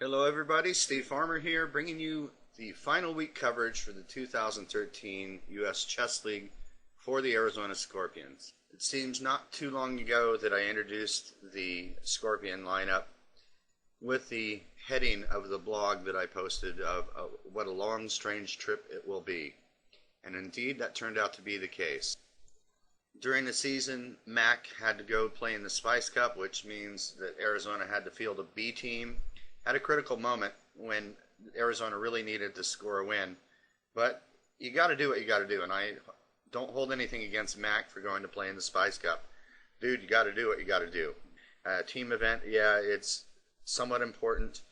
Hello everybody, Steve Farmer here, bringing you the final week coverage for the 2013 U.S. Chess League for the Arizona Scorpions. It seems not too long ago that I introduced the Scorpion lineup with the heading of the blog that I posted of what a long, strange trip it will be. And indeed, that turned out to be the case. During the season, Mac had to go play in the Spice Cup, which means that Arizona had to field a B team at a critical moment when Arizona really needed to score a win. But you got to do what you got to do, and I don't hold anything against Mac for going to play in the Spice Cup. Dude, you got to do what you got to do. Team event, yeah, it's somewhat important.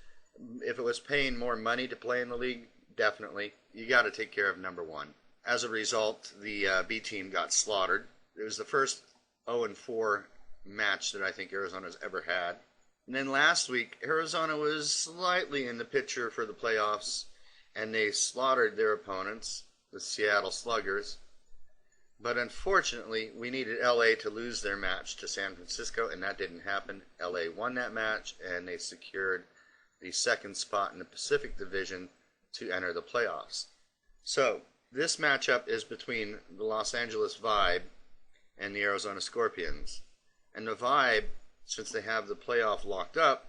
If it was paying more money to play in the league, definitely. You got to take care of number one. As a result, the B team got slaughtered. It was the first 0-4 match that I think Arizona's ever had. And then last week, Arizona was slightly in the picture for the playoffs, and they slaughtered their opponents, the Seattle Sluggers. But unfortunately, we needed LA to lose their match to San Francisco, and that didn't happen. LA won that match, and they secured the second spot in the Pacific Division to enter the playoffs. So, this matchup is between the Los Angeles Vibe and the Arizona Scorpions. And the Vibe, since they have the playoff locked up,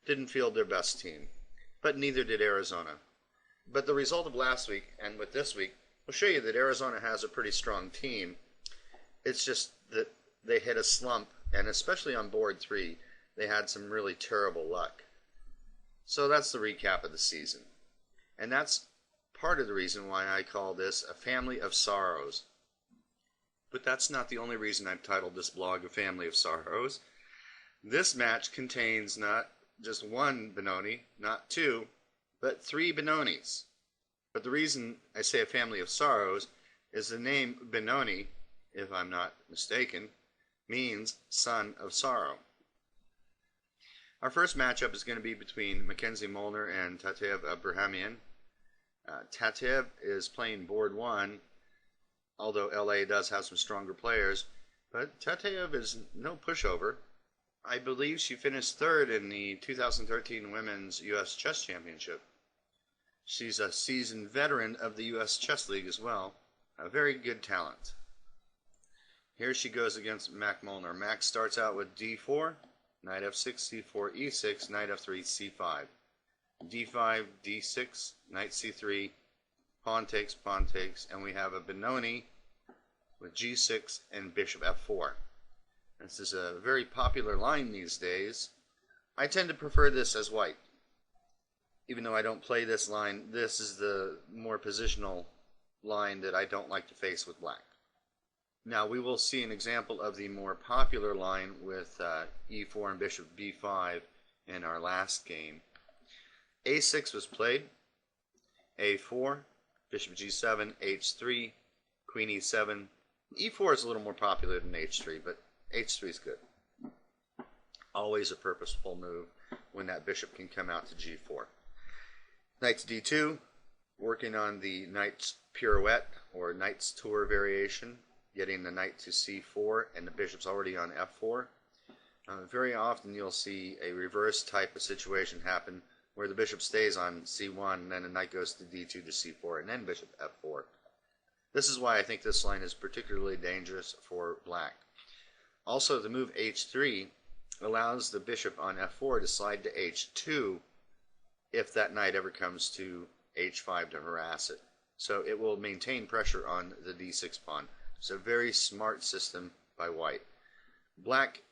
didn't field their best team. But neither did Arizona. But the result of last week and with this week will show you that Arizona has a pretty strong team. It's just that they hit a slump, and especially on board 3, they had some really terrible luck. So that's the recap of the season. And that's part of the reason why I call this a family of sorrows. But that's not the only reason I've titled this blog A Family of Sorrows. This match contains not just one Benoni, not two, but 3 Benonis. But the reason I say a family of sorrows is the name Benoni, if I'm not mistaken, means son of sorrow. Our first matchup is going to be between Mackenzie Molnar and Tatev Abrahamian. Tatev is playing board 1, although LA does have some stronger players, but Tatev is no pushover. I believe she finished 3rd in the 2013 Women's U.S. Chess Championship. She's a seasoned veteran of the U.S. Chess League as well. A very good talent. Here she goes against Mac Molnar. Mac starts out with d4, knight f6, c4, e6, knight f3, c5. d5, d6, knight c3, pawn takes, and we have a Benoni with g6 and bishop f4. This is a very popular line these days. I tend to prefer this as white. Even though I don't play this line, this is the more positional line that I don't like to face with black. Now we will see an example of the more popular line with e4 and bishop b5 in our last game. a6 was played, a4, bishop g7, h3, queen e7. e4 is a little more popular than h3, but h3 is good. Always a purposeful move when that bishop can come out to g4. Knight to d2, working on the knight's pirouette or knight's tour variation, getting the knight to c4 and the bishop's already on f4. Very often you'll see a reverse type of situation happen where the bishop stays on c1 and then the knight goes to d2 to c4 and then bishop f4. This is why I think this line is particularly dangerous for black. Also, the move h3 allows the bishop on f4 to slide to h2 if that knight ever comes to h5 to harass it. So it will maintain pressure on the d6 pawn. It's a very smart system by white. Black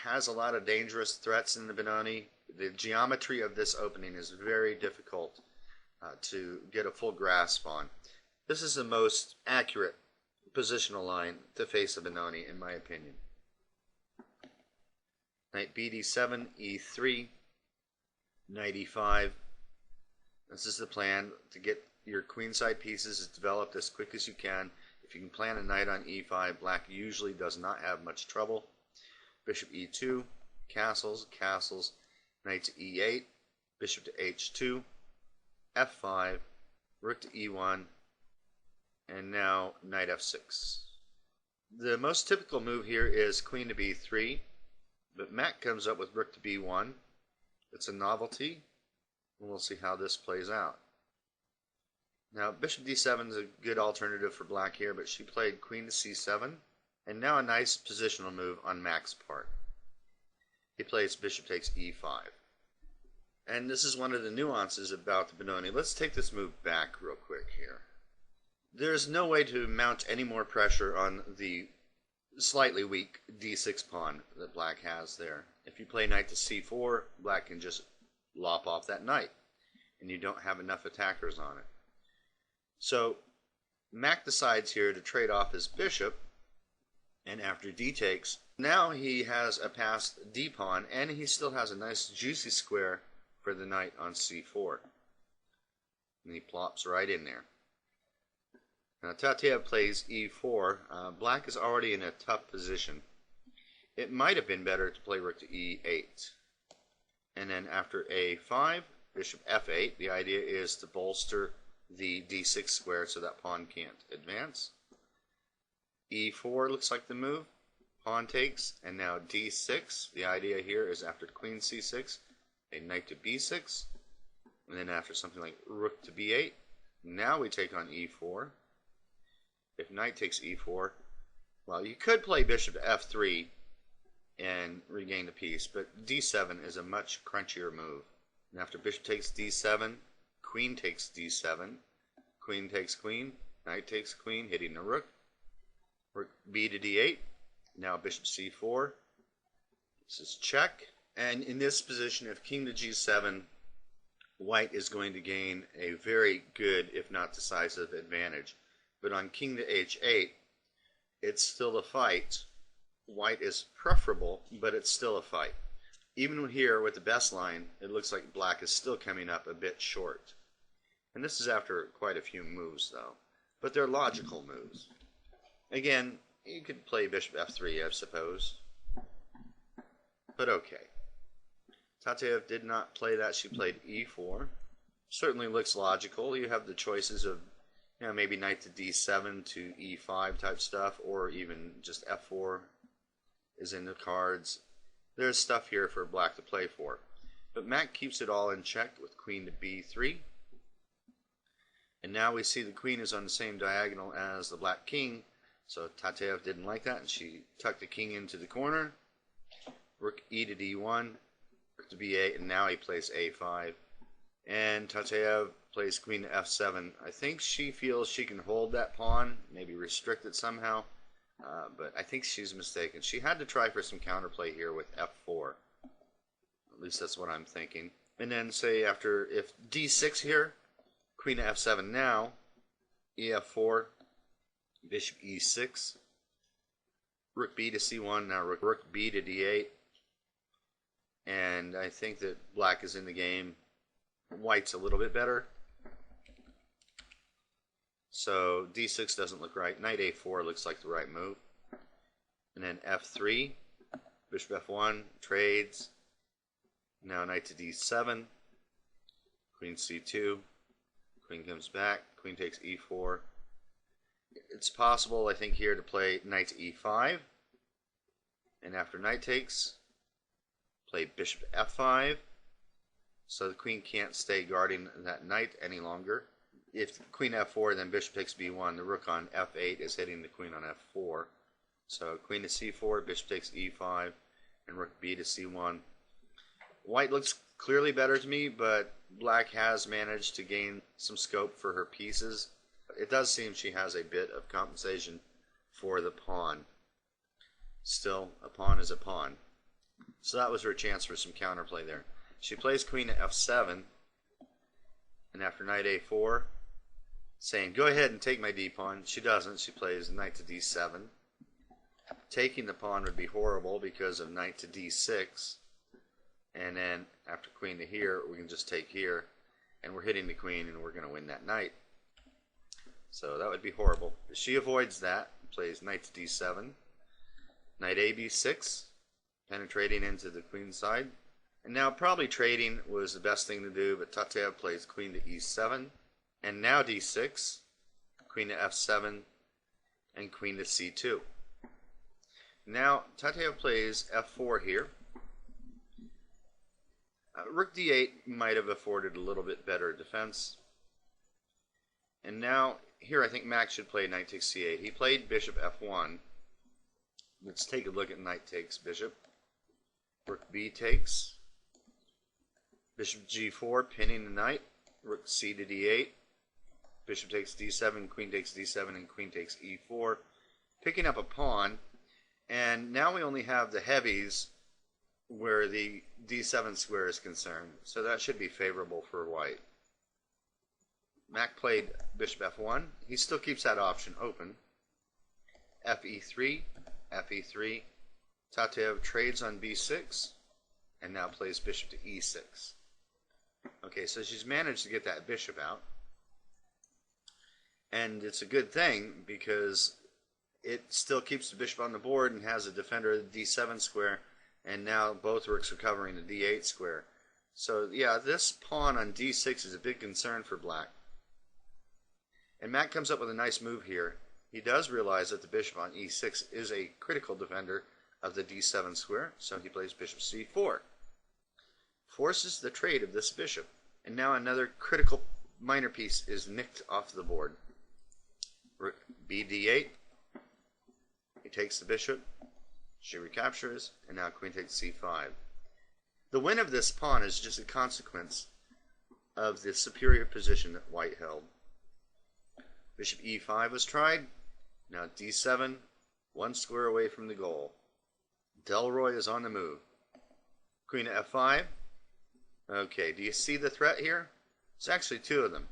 has a lot of dangerous threats in the Benoni. The geometry of this opening is very difficult to get a full grasp on. This is the most accurate positional line to face a Benoni, in my opinion. Knight bd7, e3, knight e5. This is the plan to get your queenside pieces developed as quick as you can. If you can plant a knight on e5, black usually does not have much trouble. Bishop e2, castles, knight to e8, bishop to h2, f5, rook to e1, and now knight f6. The most typical move here is queen to b3, but Mac comes up with rook to b1. It's a novelty. And we'll see how this plays out. Now, bishop d7 is a good alternative for black here, but she played queen to c7, and now a nice positional move on Mac's part. He plays bishop takes e5. And this is one of the nuances about the Benoni. Let's take this move back real quick here. There's no way to mount any more pressure on the slightly weak d6 pawn that black has there. If you play knight to c4, black can just lop off that knight, and you don't have enough attackers on it. So Mac decides here to trade off his bishop, and after d takes, now he has a passed d pawn, and he still has a nice juicy square for the knight on c4. And he plops right in there. Now Tatev plays e4. Black is already in a tough position. It might have been better to play rook to e8. And then after a5, bishop f8. The idea is to bolster the d6 square so that pawn can't advance. e4 looks like the move. Pawn takes, and now d6. The idea here is after queen c6, a knight to b6, and then after something like rook to b8, now we take on e4. If knight takes e4, well, you could play bishop to f3 and regain the piece, but d7 is a much crunchier move. And after bishop takes d7, queen takes d7, queen takes queen, knight takes queen, hitting the rook, rook b to d8, now bishop c4, this is check, and in this position, if king to g7, white is going to gain a very good, if not decisive, advantage. But on king to h8, it's still a fight. White is preferable, but it's still a fight. Even here with the best line, it looks like black is still coming up a bit short. And this is after quite a few moves, though. But they're logical moves. Again, you could play bishop f3, I suppose. But okay. Tatev did not play that. She played e4. Certainly looks logical. You have the choices of, you know, maybe knight to d7 to e5 type stuff, or even just f4 is in the cards. There's stuff here for black to play for. But Mac keeps it all in check with queen to b3. And now we see the queen is on the same diagonal as the black king, so Tatev didn't like that, and she tucked the king into the corner. Rook e to d1, rook to b8, and now he plays a5. And Tatev plays queen to f7. I think she feels she can hold that pawn, maybe restrict it somehow, but I think she's mistaken. She had to try for some counterplay here with f4. At least that's what I'm thinking. And then say after, if d6 here, queen to f7 now, ef4, bishop e6, rook b to c1, now rook b to d8, and I think that black is in the game. White's a little bit better. So d6 doesn't look right. Knight a4 looks like the right move. And then f3, bishop f1, trades. Now knight to d7, queen c2, queen comes back, queen takes e4. It's possible, I think, here to play knight to e5. And after knight takes, play bishop f5. So the queen can't stay guarding that knight any longer. If queen f4, then bishop takes b1. The rook on f8 is hitting the queen on f4. So queen to c4, bishop takes e5, and rook b to c1. White looks clearly better to me, but black has managed to gain some scope for her pieces. It does seem she has a bit of compensation for the pawn. Still, a pawn is a pawn. So that was her chance for some counterplay there. She plays queen to f7, and after knight a4, saying, go ahead and take my d-pawn. She doesn't. She plays knight to d7. Taking the pawn would be horrible because of knight to d6. And then after queen to here, we can just take here, and we're hitting the queen, and we're going to win that knight. So that would be horrible. She avoids that, plays knight to d7, knight a b6, penetrating into the queen's side. And now probably trading was the best thing to do, but Tatev plays queen to e7, and now d6, queen to f7, and queen to c2. Now Tatev plays f4 here, Rook d8 might have afforded a little bit better defense. And now, here I think Max should play knight takes c8. He played bishop f1. Let's take a look at knight takes bishop. Rook b takes. Bishop g4, pinning the knight. Rook c to d8. Bishop takes d7, queen takes d7, and queen takes e4. Picking up a pawn. And now we only have the heavies where the d7 square is concerned. So that should be favorable for white. Mac played bishop f1. He still keeps that option open. fe3, fe3. Tatev trades on b6 and now plays bishop to e6. Okay, so she's managed to get that bishop out. And it's a good thing because it still keeps the bishop on the board and has a defender of the d7 square, and now both rooks are covering the d8 square. So yeah, this pawn on d6 is a big concern for black. And Matt comes up with a nice move here. He does realize that the bishop on e6 is a critical defender of the d7 square, so he plays bishop c4. Forces the trade of this bishop. And now another critical minor piece is nicked off the board. Rook b d8. He takes the bishop. She recaptures, and now queen takes c5. The win of this pawn is just a consequence of the superior position that white held. Bishop e5 was tried. Now d7, one square away from the goal. Delroy is on the move. Queen to f5. Okay, do you see the threat here? It's actually two of them.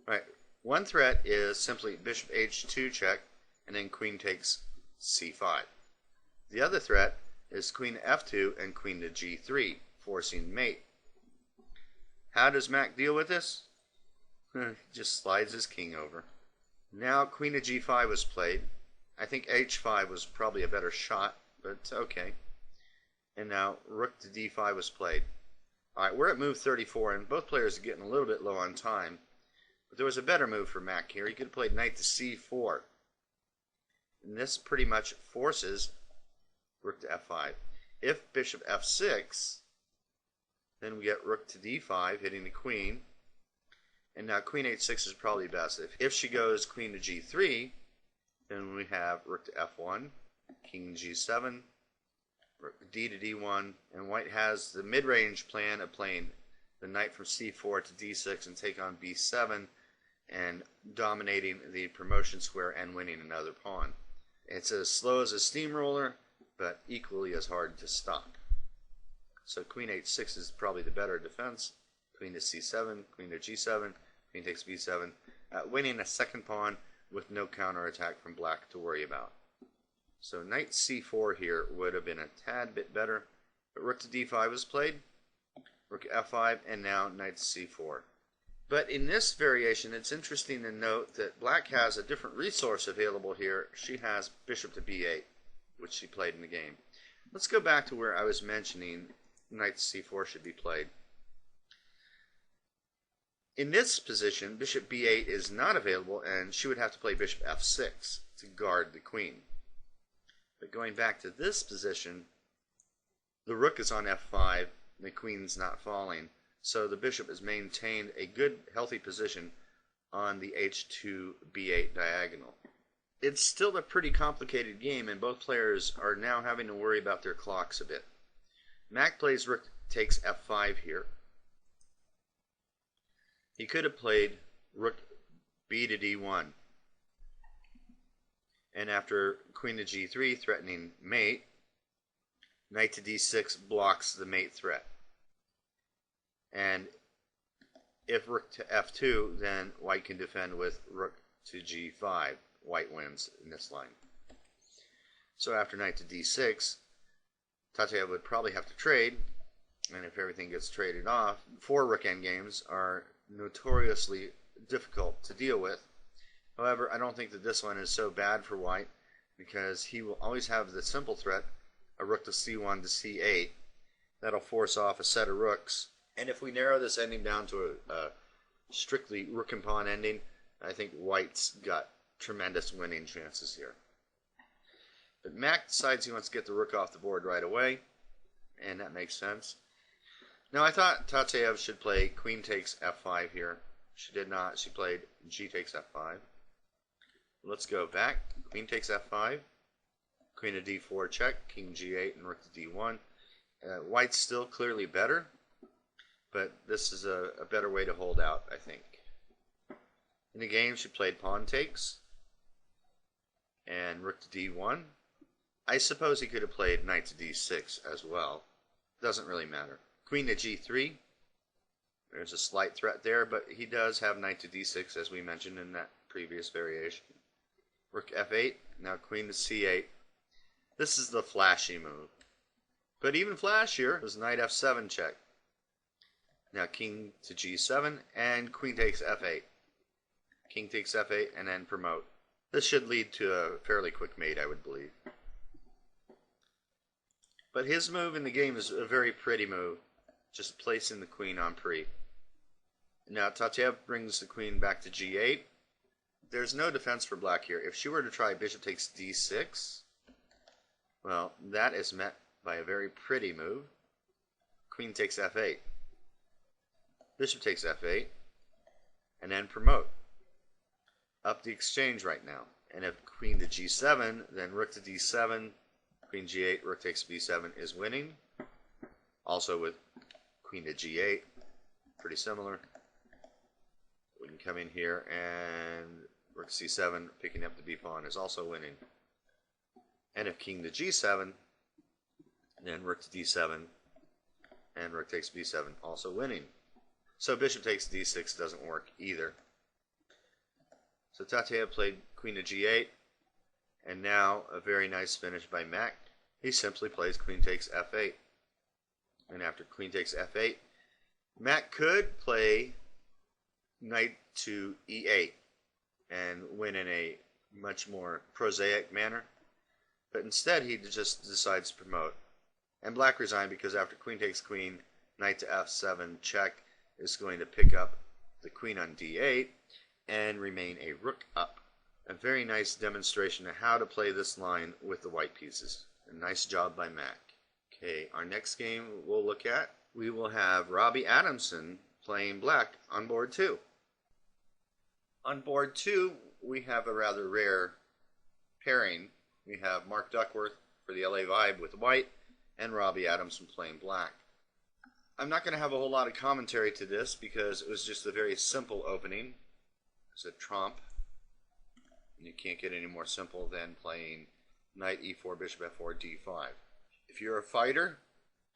Right, one threat is simply bishop h2 check, and then queen takes c5. The other threat is queen f2 and queen to g3, forcing mate. How does Mac deal with this? Just slides his king over. Now queen to g5 was played. I think h5 was probably a better shot, but okay. And now rook to d5 was played. Alright, we're at move 34, and both players are getting a little bit low on time. But there was a better move for Mac here. He could have played knight to c4. And this pretty much forces rook to f5. If bishop f6, then we get rook to d5, hitting the queen. And now queen h6 is probably best. If she goes queen to g3, then we have rook to f1, king g7, rook d to d1, and white has the mid-range plan of playing the knight from c4 to d6 and take on b7 and dominating the promotion square and winning another pawn. It's as slow as a steamroller, but equally as hard to stop. So queen h6 is probably the better defense. Queen to c7, queen to g7, queen takes b7, winning a second pawn with no counterattack from black to worry about. So knight c4 here would have been a tad bit better, but rook to d5 was played, rook f5, and now knight to c4. But in this variation, it's interesting to note that black has a different resource available here. She has bishop to b8, which she played in the game. Let's go back to where I was mentioning knight to c4 should be played. In this position, bishop b8 is not available, and she would have to play bishop f6 to guard the queen. But going back to this position, the rook is on f5, and the queen's not falling, so the bishop has maintained a good, healthy position on the h2 b8 diagonal. It's still a pretty complicated game, and both players are now having to worry about their clocks a bit. Mac plays rook takes f5 here. He could have played rook b to d1. And after queen to g3 threatening mate, knight to d6 blocks the mate threat. And if rook to f2, then white can defend with rook to g5. White wins in this line. So after knight to d6, Tatev would probably have to trade, and if everything gets traded off, 4 rook endgames are notoriously difficult to deal with. However, I don't think that this one is so bad for white, because he will always have the simple threat, a rook to c1 to c8. That'll force off a set of rooks. And if we narrow this ending down to a strictly rook and pawn ending, I think white's got tremendous winning chances here. But Mac decides he wants to get the rook off the board right away, and that makes sense. Now I thought Tateev should play queen takes f5 here. She did not. She played g takes f5. Let's go back. Queen takes f5. Queen to d4 check. King g8 and rook to d1. White's still clearly better, but this is a better way to hold out, I think. In the game, she played pawn takes and rook to d1. I suppose he could have played knight to d6 as well. Doesn't really matter. Queen to g3. There's a slight threat there, but he does have knight to d6 as we mentioned in that previous variation. Rook f8. Now queen to c8. This is the flashy move. But even flashier was knight f7 check. Now king to g7 and queen takes f8. King takes f8 and then promote. This should lead to a fairly quick mate, I would believe. But his move in the game is a very pretty move, just placing the queen on pre. Now Tateev brings the queen back to g8. There's no defense for black here. If she were to try bishop takes d6, well, that is met by a very pretty move. Queen takes f8. Bishop takes f8. And then promote. Up the exchange right now. And if queen to g7, then rook to d7, queen g8, rook takes b7 is winning. Also with queen to g8, pretty similar. We can come in here and rook c7, picking up the b pawn is also winning. And if king to g7, then rook to d7, and rook takes b7, also winning. So bishop takes d6 doesn't work either. So Tateev played queen to g8, and now a very nice finish by Mac. He simply plays queen takes f8. And after queen takes f8, Mac could play knight to e8 and win in a much more prosaic manner. But instead he just decides to promote. And black resigned because after queen takes queen, knight to f7 check is going to pick up the queen on d8 and remain a rook up. A very nice demonstration of how to play this line with the white pieces. A nice job by Mac. Okay, our next game we'll look at, we will have Robbie Adamson playing black on board 2. On board 2, we have a rather rare pairing. We have Mark Duckworth for the LA Vibe with white, and Robbie Adamson playing black. I'm not going to have a whole lot of commentary to this because it was just a very simple opening. It's a trompe. You can't get any more simple than playing knight e4, bishop f4, d5. If you're a fighter,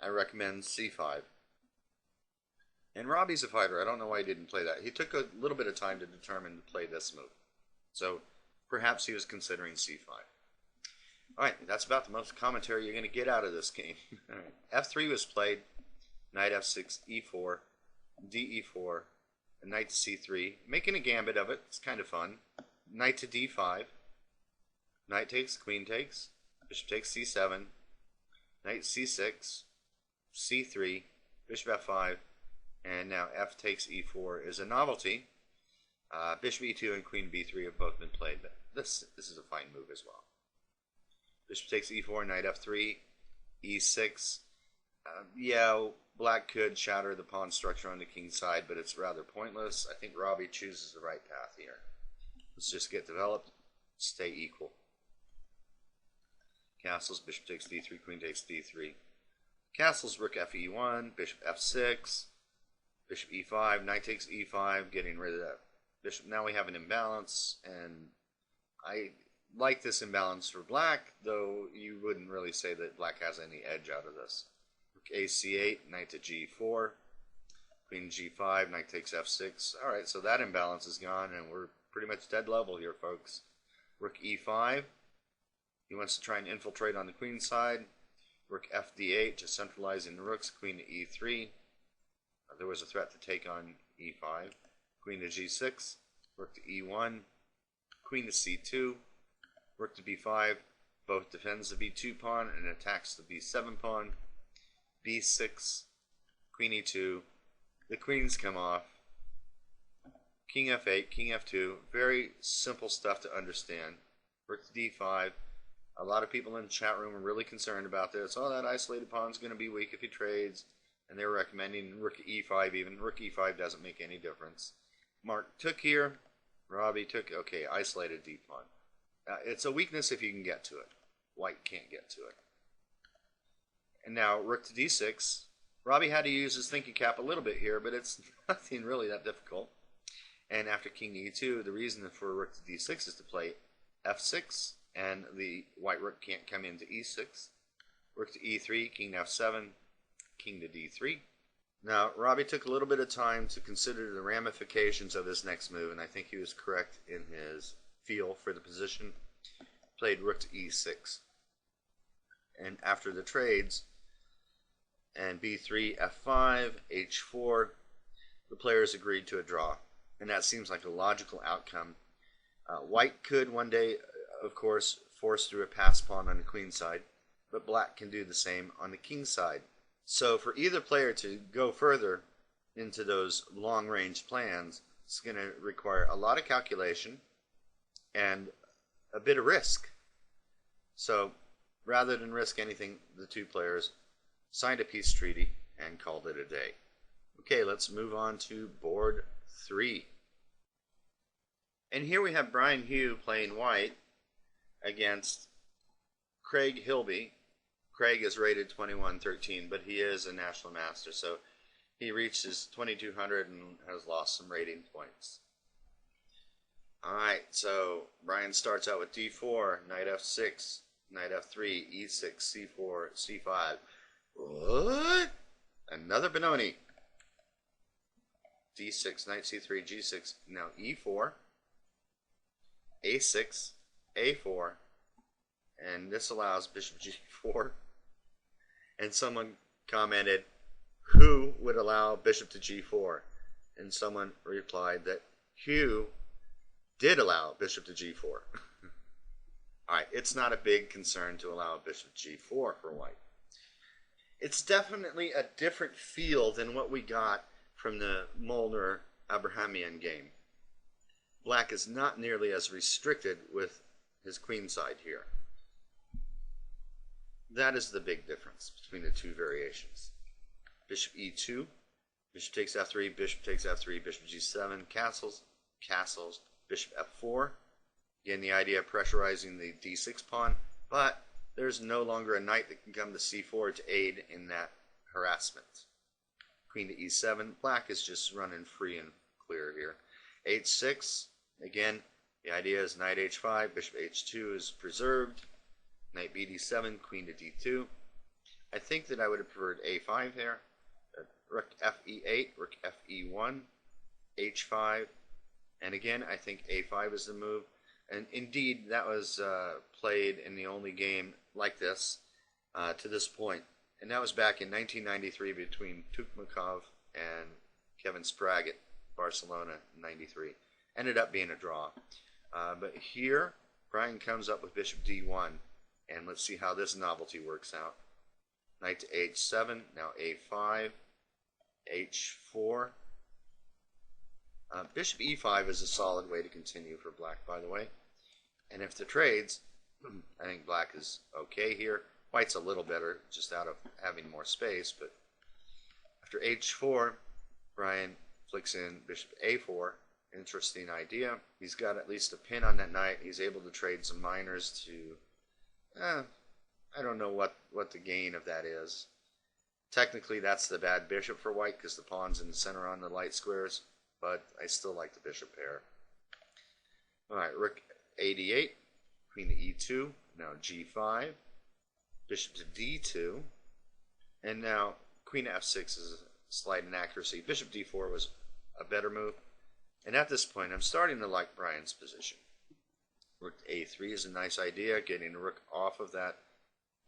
I recommend c5. And Robbie's a fighter. I don't know why he didn't play that. He took a little bit of time to determine to play this move. So perhaps he was considering c5. Alright, that's about the most commentary you're going to get out of this game. Alright, f3 was played, knight f6, e4, d-e4, and knight to c3, making a gambit of it. It's kind of fun. Knight to d5, knight takes, queen takes, bishop takes c7, knight c6, c3, bishop f5, and now f takes e4 is a novelty. Bishop e2 and queen b3 have both been played, but this is a fine move as well. Bishop takes e4, knight f3, e6. Yeah, black could shatter the pawn structure on the king's side, but it's rather pointless. I think Robbie chooses the right path here. Let's just get developed, stay equal. Castles, bishop takes d3, queen takes d3. Castles, rook fe1, bishop f6, bishop e5, knight takes e5, getting rid of that bishop. Now we have an imbalance, and I like this imbalance for black, though you wouldn't really say that black has any edge out of this. Rook ac8, knight to g4, queen g5, knight takes f6. Alright, so that imbalance is gone, and we're pretty much dead level here, folks. Rook e5. He wants to try and infiltrate on the queen side. Rook fd8, just centralizing the rooks. Queen to e3. There was a threat to take on e5. Queen to g6. Rook to e1. Queen to c2. Rook to b5. Both defends the b2 pawn and attacks the b7 pawn. b6. Queen e2. The queens come off. King f8, king f2. Very simple stuff to understand. Rook to d5. A lot of people in the chat room are really concerned about this. Oh, that isolated pawn's going to be weak if he trades. And they're recommending rook e5 even. Rook e5 doesn't make any difference. Mark took here. Robbie took. Okay, isolated d pawn. It's a weakness if you can get to it. White can't get to it. And now rook to d6. Robbie had to use his thinking cap a little bit here, but it's nothing really that difficult. And after king to e2, the reason for rook to d6 is to play f6, and the white rook can't come into e6. Rook to e3, king to f7, king to d3. Now, Robbie took a little bit of time to consider the ramifications of his next move, and I think he was correct in his feel for the position. Played rook to e6. And after the trades, and b3, f5, h4, the players agreed to a draw. And that seems like a logical outcome. White could one day, of course, force through a pass pawn on the queen side, but black can do the same on the king side. So for either player to go further into those long-range plans, it's going to require a lot of calculation and a bit of risk. So rather than risk anything, the two players signed a peace treaty and called it a day. Okay, let's move on to board 3. And here we have Brian Hugh playing white against Craig Hilby. Craig is rated 2113, but he is a national master, so he reached his 2200 and has lost some rating points. Alright, so Brian starts out with d4, knight f6, knight f3, e6, c4, c5. What? Another Benoni. d6, knight c3, g6, now e4, a6, a4, and this allows bishop g4. And someone commented, who would allow bishop to g4? And someone replied that Hugh did allow bishop to g4. Alright, it's not a big concern to allow bishop g4 for white. It's definitely a different feel than what we got from the Molnar-Abrahamian game. Black is not nearly as restricted with his queen side here. That is the big difference between the two variations. Bishop e2, bishop takes f3, bishop takes f3, bishop g7, castles, castles, bishop f4. Again, the idea of pressurizing the d6 pawn, but there's no longer a knight that can come to c4 to aid in that harassment. Queen to e7, black is just running free and clear here. h6, again, the idea is knight h5, bishop h2 is preserved. Knight bd7, queen to d2. I think that I would have preferred a5 here. Rook fe8, rook fe1, h5. And again, I think a5 is the move. And indeed, that was played in the only game like this to this point. And that was back in 1993 between Tukmakov and Kevin Sprague at Barcelona in 93. Ended up being a draw. But here, Brian comes up with bishop d1. And let's see how this novelty works out. Knight to h7, now a5, h4. Bishop e5 is a solid way to continue for black, by the way. And if the trades, I think black is okay here. White's a little better, just out of having more space. But after h4, Brian flicks in bishop a4. Interesting idea. He's got at least a pin on that knight. He's able to trade some minors to... I don't know what the gain of that is. Technically, that's the bad bishop for white because the pawn's in the center on the light squares, but I still like the bishop pair. Alright, rook a8, queen to e2, now g5, bishop to d2, and now queen to f6 is a slight inaccuracy. Bishop d4 was a better move, and at this point, I'm starting to like Brian's position. Rook a3 is a nice idea, getting a rook off of that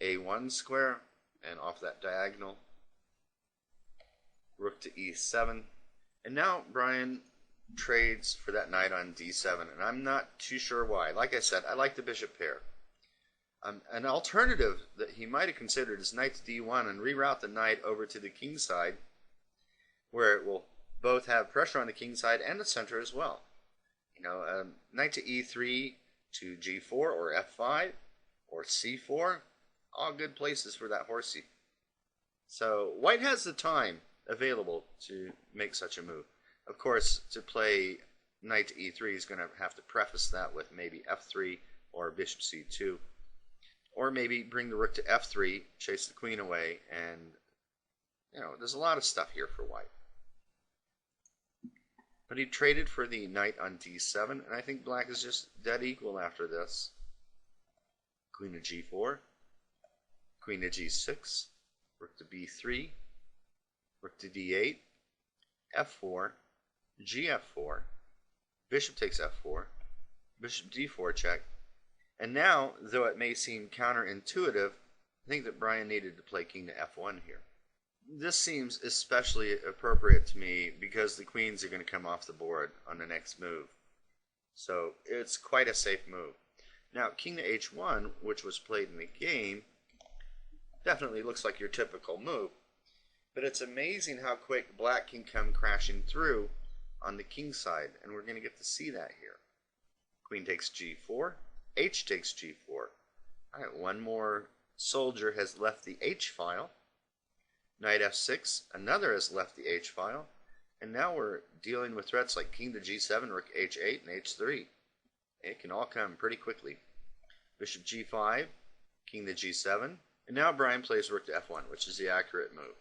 a1 square and off that diagonal. Rook to e7. And now Brian trades for that knight on d7, and I'm not too sure why. Like I said, I like the bishop pair. An alternative that he might have considered is knight to d1 and reroute the knight over to the king side, where it will both have pressure on the king side and the center as well. You know, knight to e3 to g4 or f5, or c4. All good places for that horsey. So white has the time available to make such a move. Of course, to play knight to e3 is going to have to preface that with maybe f3 or bishop c2. Or maybe bring the rook to f3, chase the queen away, and there's a lot of stuff here for white. But he traded for the knight on d7, and I think black is just dead equal after this. Queen to g4, queen to g6, rook to b3, rook to d8, f4, gf4, bishop takes f4, bishop d4 check. And now, though it may seem counterintuitive, I think that Brian needed to play king to f1 here. This seems especially appropriate to me because the queens are going to come off the board on the next move. So it's quite a safe move. Now, king to h1, which was played in the game, definitely looks like your typical move. But it's amazing how quick black can come crashing through on the king side, and we're going to get to see that here. Queen takes g4, h takes g4. All right, one more soldier has left the h file. Knight f6, another has left the h file, and now we're dealing with threats like king to g7, rook h8, and h3. It can all come pretty quickly. Bishop g5, king to g7, and now Brian plays rook to f1, which is the accurate move.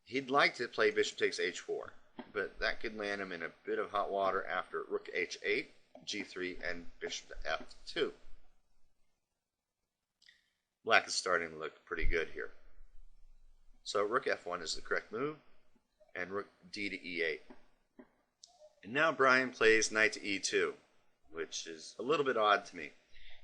He'd like to play bishop takes h4, but that could land him in a bit of hot water after rook h8, g3, and bishop to f2. Black is starting to look pretty good here. So rook f1 is the correct move, and rook d to e8. And now Brian plays knight to e2, which is a little bit odd to me.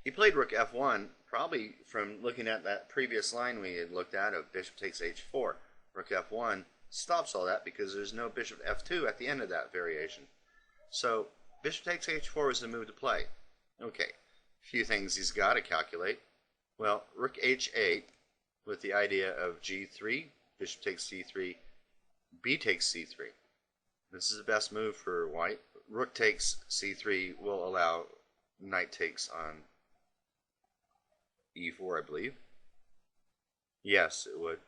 He played rook f1, probably from looking at that previous line we had looked at of bishop takes h4. Rook f1 stops all that because there's no bishop f2 at the end of that variation. So bishop takes h4 is the move to play. Okay, a few things he's got to calculate. Well, rook h8 with the idea of g3, bishop takes c3, b takes c3. This is the best move for white. Rook takes c3 will allow knight takes on e4, I believe. Yes, it would.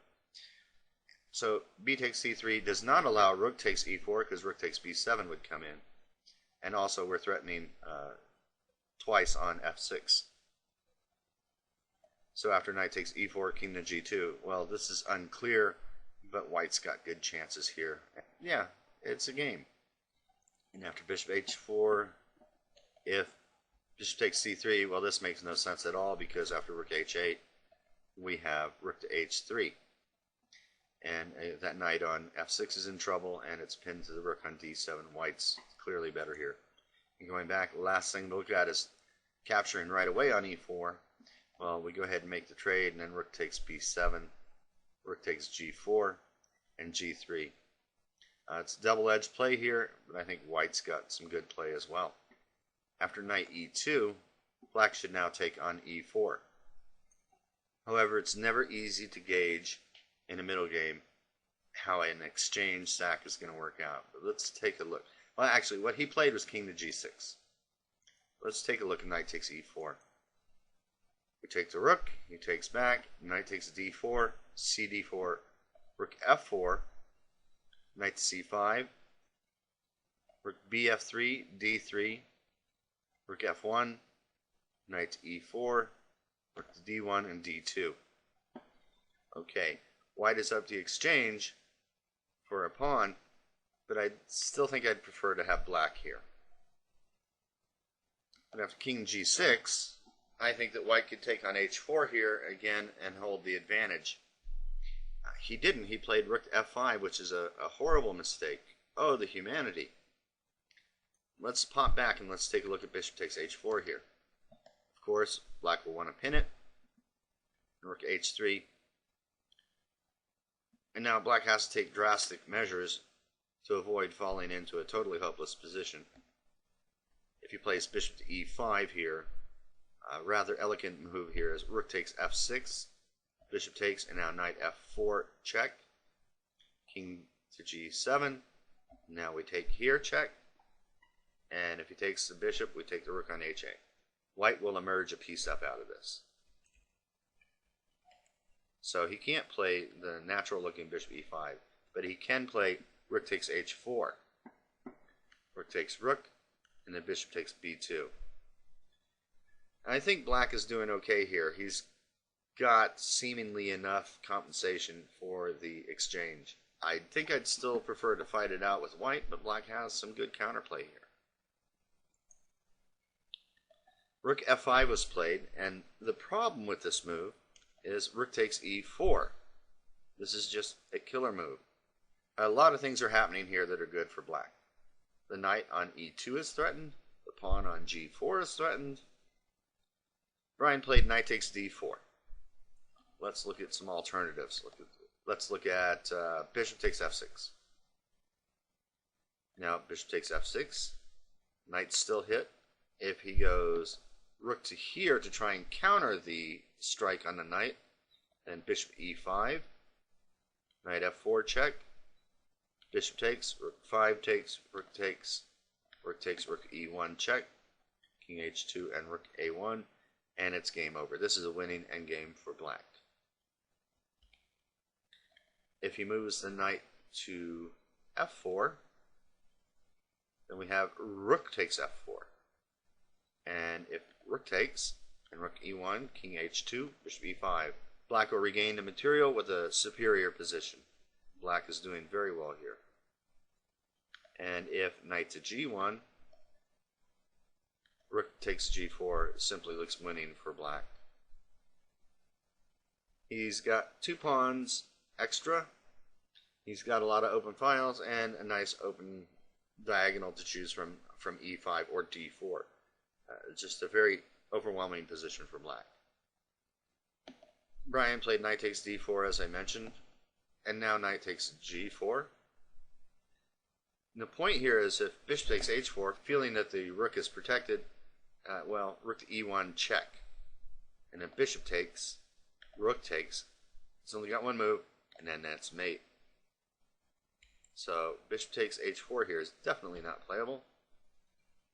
So b takes c3 does not allow rook takes e4 because rook takes b7 would come in. And also we're threatening twice on f6. So after knight takes e4, king to g2, well, this is unclear, but white's got good chances here. Yeah, it's a game. And after bishop h4, if bishop takes c3, well, this makes no sense at all because after rook h8, we have rook to h3. And that knight on f6 is in trouble, and it's pinned to the rook on d7. White's clearly better here. And going back, last thing to look at is capturing right away on e4. Well, we go ahead and make the trade, and then rook takes b7, rook takes g4, and g3. It's a double-edged play here, but I think white's got some good play as well. After knight e2, black should now take on e4. However, it's never easy to gauge in a middle game how an exchange sack is going to work out. But let's take a look. Well, actually, what he played was king to g6. Let's take a look at knight takes e4. We take the rook, he takes back, knight takes d4, cd4, rook f4, knight to c5, rook bf3, d3, rook f1, knight to e4, rook to d1, and d2. Okay, white is up the exchange for a pawn, but I still think I'd prefer to have black here. And after king g6, I think that white could take on h4 here again and hold the advantage. He didn't. He played rook to f5, which is a horrible mistake. Oh, the humanity. Let's pop back and let's take a look at bishop takes h4 here. Of course, black will want to pin it. Rook h3. And now black has to take drastic measures to avoid falling into a totally hopeless position. If he plays bishop to e5 here, a rather elegant move here is rook takes f6, bishop takes, and now knight f4 check, king to g7, now we take here check, and if he takes the bishop, we take the rook on h8. white will emerge a piece up out of this. So he can't play the natural looking bishop e5, but he can play rook takes h4. Rook takes rook, and then bishop takes b2. I think black is doing okay here. He's got seemingly enough compensation for the exchange. I think I'd still prefer to fight it out with white, but black has some good counterplay here. Rook f5 was played, and the problem with this move is rook takes e4. This is just a killer move. A lot of things are happening here that are good for black. The knight on e2 is threatened. The pawn on g4 is threatened. Brian played knight takes d4. Let's look at some alternatives. Let's look at bishop takes f6. Now bishop takes f6. Knight's still hit. If he goes rook to here to try and counter the strike on the knight, then bishop e5, knight f4 check, bishop takes, rook 5 takes, rook takes, rook e1 check, king h2 and rook a1, and it's game over. This is a winning endgame for black. If he moves the knight to f4, then we have rook takes f4. And if rook takes, and rook e1, king h2, bishop e5, black will regain the material with a superior position. Black is doing very well here. And if knight to g1, rook takes g4 simply looks winning for black. He's got 2 pawns extra. He's got a lot of open files and a nice open diagonal to choose from e5 or d4. Just a very overwhelming position for black. Brian played knight takes d4 as I mentioned, and now knight takes g4. And the point here is if bishop takes h4, feeling that the rook is protected, well, rook to e1 check. And then bishop takes, rook takes. It's only got one move, and then that's mate. So bishop takes h4 here is definitely not playable.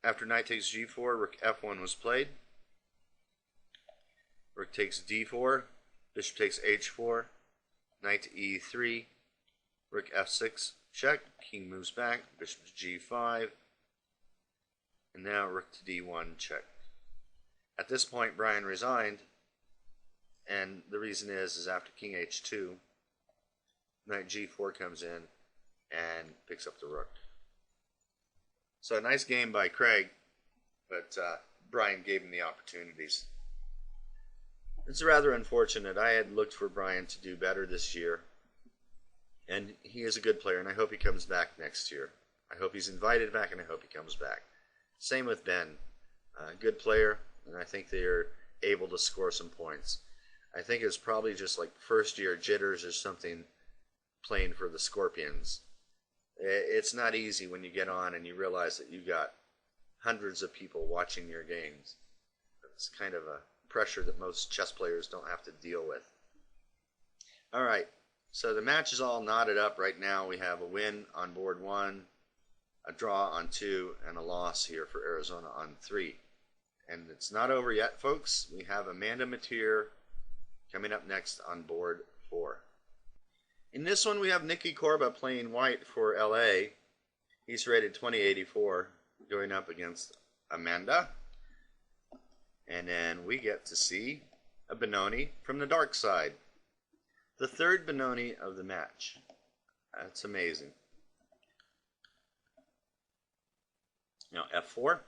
After knight takes g4, rook f1 was played. Rook takes d4, bishop takes h4, knight to e3, rook f6, check, king moves back, bishop to g5, and now rook to d1, check. At this point, Brian resigned, and the reason is after king h2, knight g4 comes in and picks up the rook. So a nice game by Craig, but Brian gave him the opportunities. It's rather unfortunate. I had looked for Brian to do better this year, and he is a good player, and I hope he comes back next year. I hope he's invited back, and I hope he comes back. Same with Ben. Good player, and I think they're able to score some points. I think it's probably just like first year jitters or something playing for the Scorpions. It's not easy when you get on and you realize that you got hundreds of people watching your games. It's kind of a pressure that most chess players don't have to deal with. Alright, so the match is all knotted up right now. We have a win on board 1, a draw on 2, and a loss here for Arizona on 3. And it's not over yet, folks. We have Amanda Mateer coming up next on board 4. In this one, we have Nikki Korba playing white for LA. He's rated 2084, going up against Amanda. And then we get to see a Benoni from the dark side. The third Benoni of the match. That's amazing. Now f4.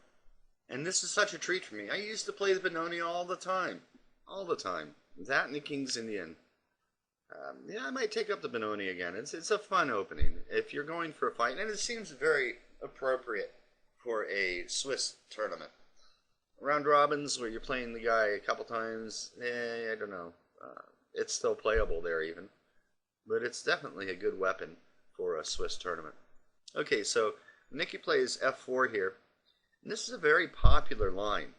And this is such a treat for me. I used to play the Benoni all the time. All the time. That and the King's Indian. Yeah, I might take up the Benoni again. It's a fun opening. If you're going for a fight, and it seems very appropriate for a Swiss tournament. Round robins where you're playing the guy a couple times, I don't know. It's still playable there even. But it's definitely a good weapon for a Swiss tournament. Okay, so Nikki plays f4 here. And this is a very popular line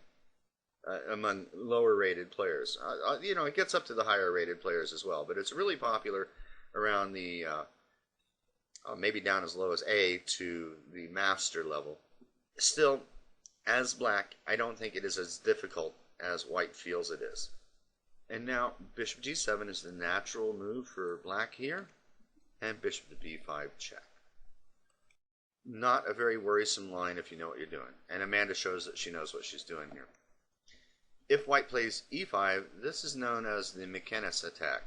among lower rated players. You know, it gets up to the higher rated players as well, but it's really popular around the maybe down as low as A to the master level. Still, As black, I don't think it is as difficult as white feels it is. And now bishop g7 is the natural move for black here, and bishop to b5 check. Not a very worrisome line if you know what you're doing, and Amanda shows that she knows what she's doing here. If white plays e5, this is known as the McKenna's attack,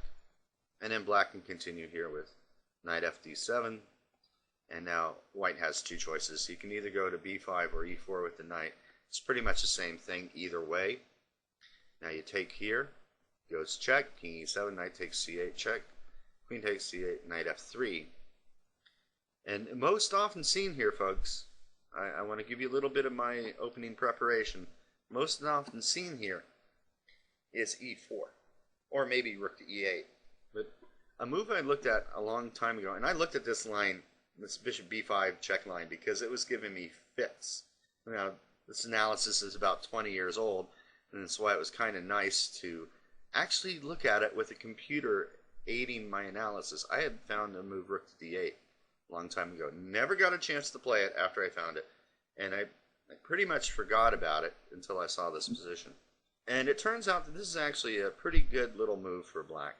and then black can continue here with knight fd7, and now white has two choices. He can either go to b5 or e4 with the knight. It's pretty much the same thing either way. Now you take here, goes check, king e7, knight takes c8, check, queen takes c8, knight f3. And most often seen here, folks, I want to give you a little bit of my opening preparation. Most often seen here is e4, or maybe rook to e8. But a move I looked at a long time ago, and I looked at this line, this bishop b5 check line, because it was giving me fits. Now, this analysis is about 20 years old, and that's why it was kind of nice to actually look at it with a computer aiding my analysis. I had found a move rook to d8 a long time ago. Never got a chance to play it after I found it, and I pretty much forgot about it until I saw this position. And it turns out that this is actually a pretty good little move for black.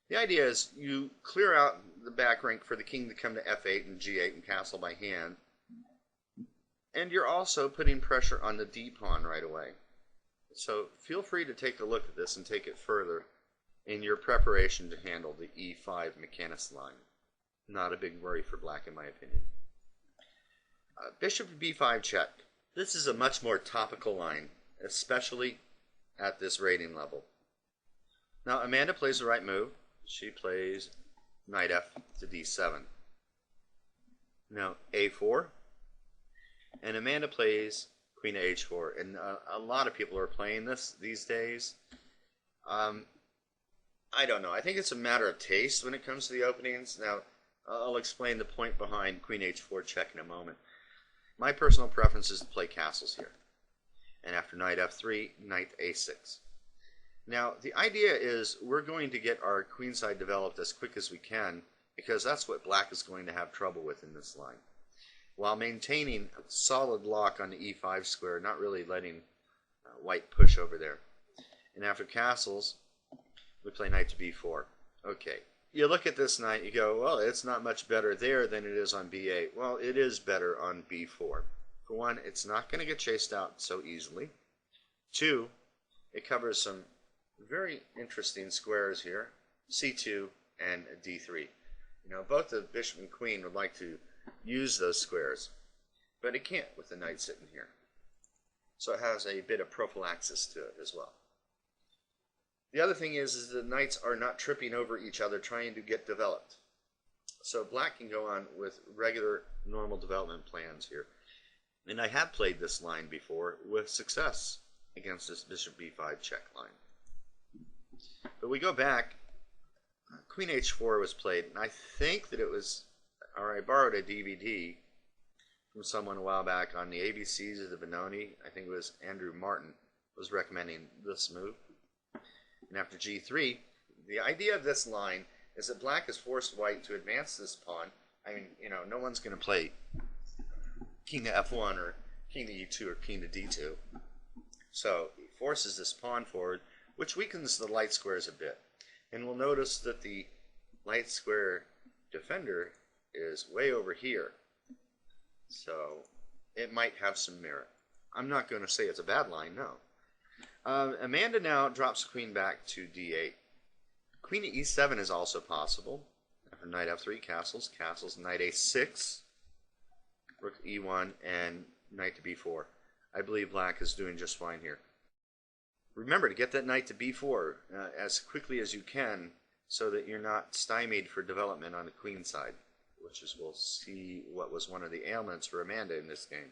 The idea is you clear out the back rank for the king to come to f8 and g8 and castle by hand, and you're also putting pressure on the d pawn right away. So feel free to take a look at this and take it further in your preparation to handle the e5 McKenna's line. Not a big worry for black in my opinion. Bishop b5 check. This is a much more topical line, especially at this rating level. Now Amanda plays the right move. She plays knight f to d7. Now a4. And Amanda plays queen to h4. And a lot of people are playing this these days. I don't know. I think it's a matter of taste when it comes to the openings. Now, I'll explain the point behind queen h4 check in a moment. My personal preference is to play castles here. And after knight f3, knight a6. Now, the idea is we're going to get our queenside developed as quick as we can, because that's what black is going to have trouble with in this line, while maintaining a solid lock on the e5 square, not really letting white push over there. And after castles, we play knight to b4. Okay, you look at this knight, you go, well, it's not much better there than it is on b8. Well, it is better on b4. For one, it's not going to get chased out so easily. Two, it covers some very interesting squares here, c2 and d3. You know, both the bishop and queen would like to use those squares, but it can't with the knight sitting here. So it has a bit of prophylaxis to it as well. The other thing is the knights are not tripping over each other trying to get developed. So black can go on with regular, normal development plans here. And I have played this line before with success against this bishop b5 check line. But we go back, queen h4 was played, and I think that it was, or I borrowed a DVD from someone a while back on the ABCs of the Benoni. I think it was Andrew Martin was recommending this move. And after g3, the idea of this line is that black has forced white to advance this pawn. I mean, you know, no one's going to play king to f1 or king to e2 or king to d2. So he forces this pawn forward, which weakens the light squares a bit. And we'll notice that the light square defender is way over here. So it might have some merit. I'm not going to say it's a bad line, no. Amanda now drops the queen back to d8. Queen to e7 is also possible. After knight f3, castles, knight a6, rook e1, and knight to b4. I believe black is doing just fine here. Remember to get that knight to b4 as quickly as you can so that you're not stymied for development on the queen side, which is, we'll see, what was one of the ailments for Amanda in this game.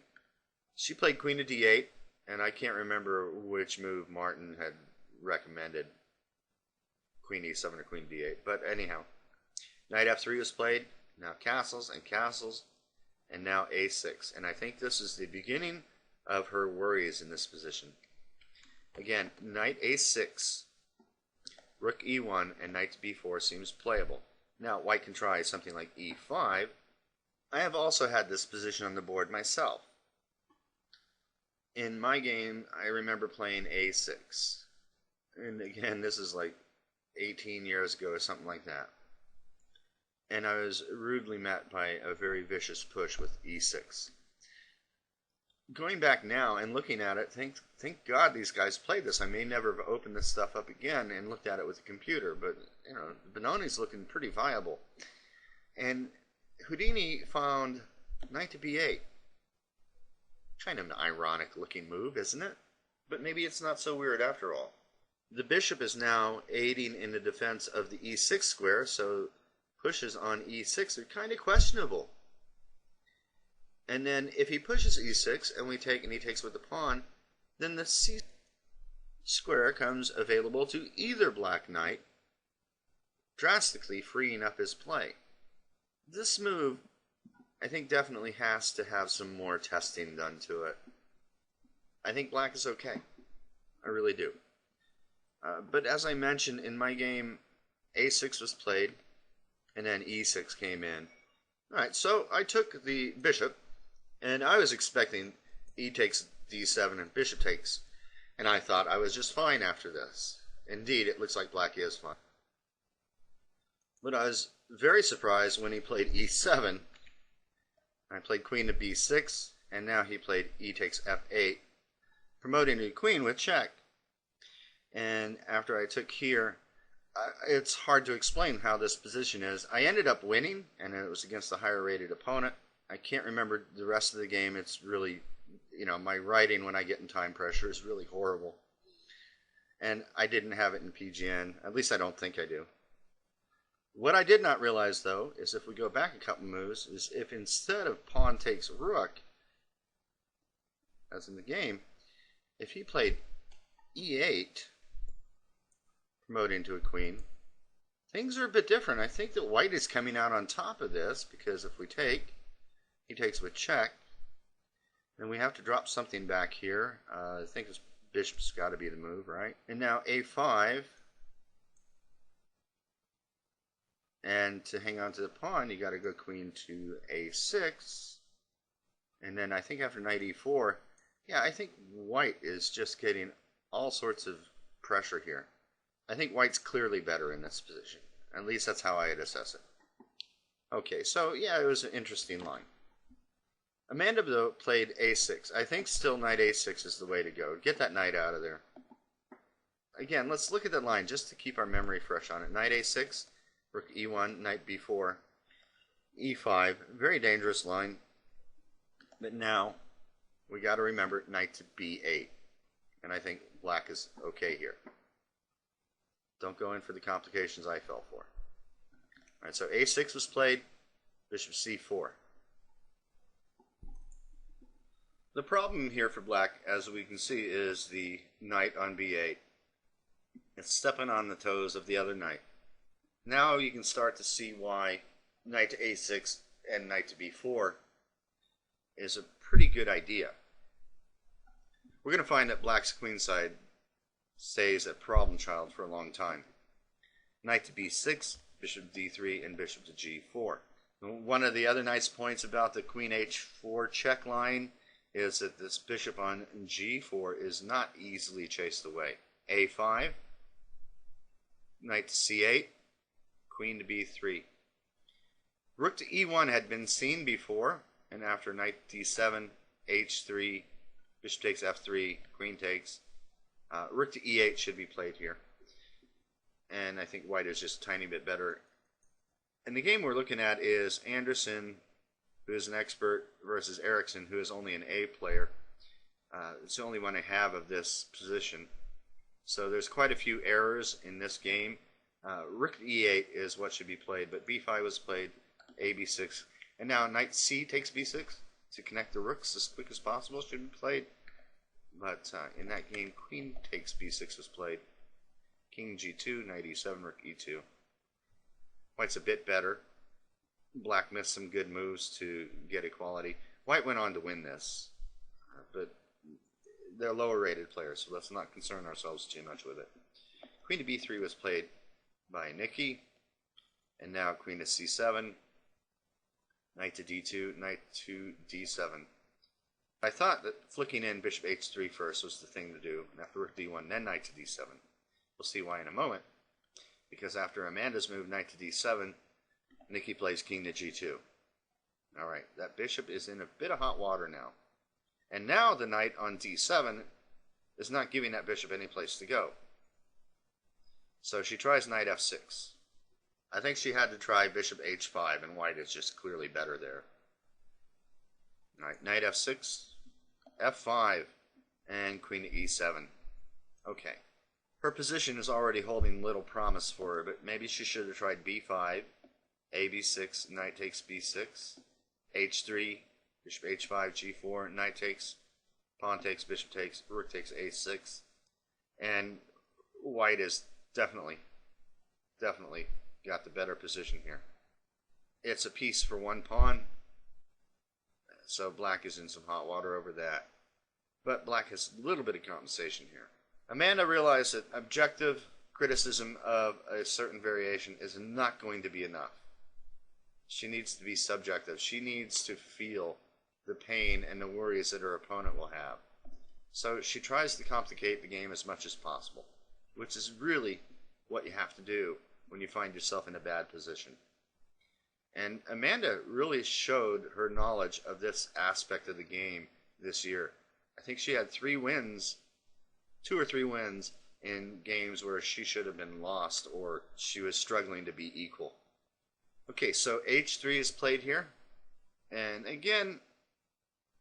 She played queen to d8, and I can't remember which move Martin had recommended, queen e7 or queen d8, but anyhow, knight f3 was played, now castles, and now a6, and I think this is the beginning of her worries in this position. Again, knight a6, rook e1, and knight to b4 seems playable. Now, white can try something like e5. I have also had this position on the board myself. In my game, I remember playing a6. And again, this is like 18 years ago or something like that. And I was rudely met by a very vicious push with e6. Going back now and looking at it, thank God these guys played this. I may never have opened this stuff up again and looked at it with a computer, but you know, Benoni's looking pretty viable. And Houdini found knight to b8. Kind of an ironic looking move, isn't it? But maybe it's not so weird after all. The bishop is now aiding in the defense of the e6 square, so pushes on e6 are kind of questionable. And then if he pushes e6 and we take and he takes with the pawn, then the c square comes available to either black knight, drastically freeing up his play. This move, I think, definitely has to have some more testing done to it. I think black is okay. I really do. But as I mentioned, in my game, a6 was played, and then e6 came in. Alright, so I took the bishop, and I was expecting e takes d7 and bishop takes, and I thought I was just fine after this. Indeed, it looks like black is fine. But I was very surprised when he played e7. I played queen to b6, and now he played e takes f8, promoting the queen with check. And after I took here, it's hard to explain how this position is. I ended up winning, and it was against a higher rated opponent. I can't remember the rest of the game. It's really, you know, my writing when I get in time pressure is really horrible. And I didn't have it in PGN. At least I don't think I do. What I did not realize, though, is if we go back a couple moves, is if instead of pawn takes rook, as in the game, if he played e8, promoting to a queen, things are a bit different. I think that white is coming out on top of this, because if we take, he takes with check, then we have to drop something back here. I think this bishop's got to be the move, right? And now a5, and to hang on to the pawn, you got to go queen to a6, and then I think after knight e4, yeah, I think white is just getting all sorts of pressure here. I think white's clearly better in this position. At least that's how I'd assess it. Okay, so yeah, it was an interesting line. Amanda, though, played a6. I think still knight a6 is the way to go. Get that knight out of there. Again, let's look at that line just to keep our memory fresh on it. Knight a6, rook e1, knight b4, e5. Very dangerous line. But now, we got to remember knight to b8. And I think black is okay here. Don't go in for the complications I fell for. Alright, so a6 was played, bishop c4. The problem here for black, as we can see, is the knight on b8. It's stepping on the toes of the other knight. Now you can start to see why knight to a6 and knight to b4 is a pretty good idea. We're going to find that black's queenside stays a problem child for a long time. Knight to b6, bishop d3, and bishop to g4. One of the other nice points about the queen h4 check line is that this bishop on g4 is not easily chased away. a5, knight to c8, queen to b3. Rook to e1 had been seen before, and after knight d7, h3, bishop takes f3, queen takes. Rook to e8 should be played here. And I think white is just a tiny bit better. And the game we're looking at is Anderson, who is an expert, versus Eriksson, who is only an A player. It's the only one I have of this position. So there's quite a few errors in this game. Rook to e8 is what should be played, but b5 was played, a b6. And now knight c takes b6 to connect the rooks as quick as possible should be played. But in that game, queen takes b6 was played. King g2, knight e7, rook e2. White's a bit better. Black missed some good moves to get equality. White went on to win this, but they're lower rated players, so let's not concern ourselves too much with it. Queen to b3 was played by Nikki, and now queen to c7, knight to d2, knight to d7. I thought that flicking in bishop h3 first was the thing to do, and after rook d1, then knight to d7. We'll see why in a moment, because after Amanda's move, knight to d7, Nikki plays king to g2. Alright, that bishop is in a bit of hot water now. And now the knight on d7 is not giving that bishop any place to go. So she tries knight f6. I think she had to try bishop h5, and white is just clearly better there. Alright, knight f6, f5, and queen to e7. Okay. Her position is already holding little promise for her, but maybe she should have tried b5, a b6, knight takes b6, h3, bishop h5, g4, knight takes, pawn takes, bishop takes, rook takes a6, and white is definitely got the better position here. It's a piece for one pawn, so black is in some hot water over that. But black has a little bit of compensation here. Amanda realized that objective criticism of a certain variation is not going to be enough. She needs to be subjective. She needs to feel the pain and the worries that her opponent will have. So she tries to complicate the game as much as possible, which is really what you have to do when you find yourself in a bad position. And Amanda really showed her knowledge of this aspect of the game this year. I think she had 3 wins, 2 or 3 wins in games where she should have been lost or she was struggling to be equal. Okay, so h3 is played here. And again,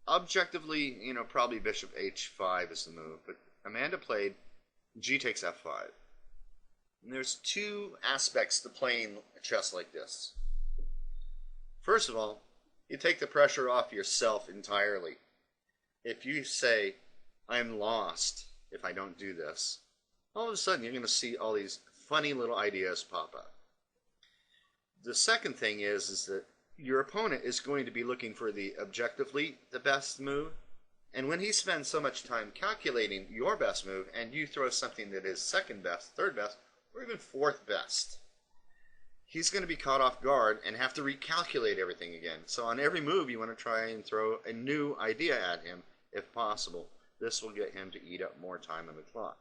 objectively, probably bishop h5 is the move. But Amanda played g takes f5. And there's 2 aspects to playing chess like this. First of all, you take the pressure off yourself entirely. If you say, I'm lost if I don't do this, all of a sudden you're going to see all these funny little ideas pop up. The second thing is that your opponent is going to be looking for the objectively the best move, and when he spends so much time calculating your best move and you throw something that is second best, third best, or even fourth best, he's going to be caught off guard and have to recalculate everything again. So on every move you want to try and throw a new idea at him if possible. This will get him to eat up more time on the clock.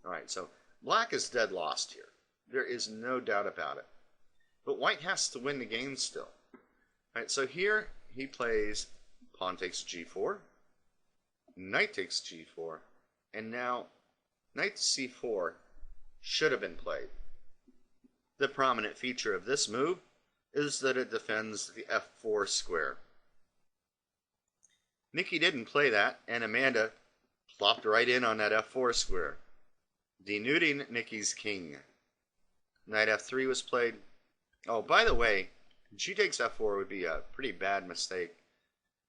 Alright, so black is dead lost here. There is no doubt about it. But white has to win the game still. Alright, so here he plays pawn takes g4, knight takes g4, and now knight to c4 should have been played. The prominent feature of this move is that it defends the f4 square. Nikki didn't play that, and Amanda plopped right in on that f4 square, denuding Nikki's king. Knight f3 was played. Oh, by the way, g takes f4 would be a pretty bad mistake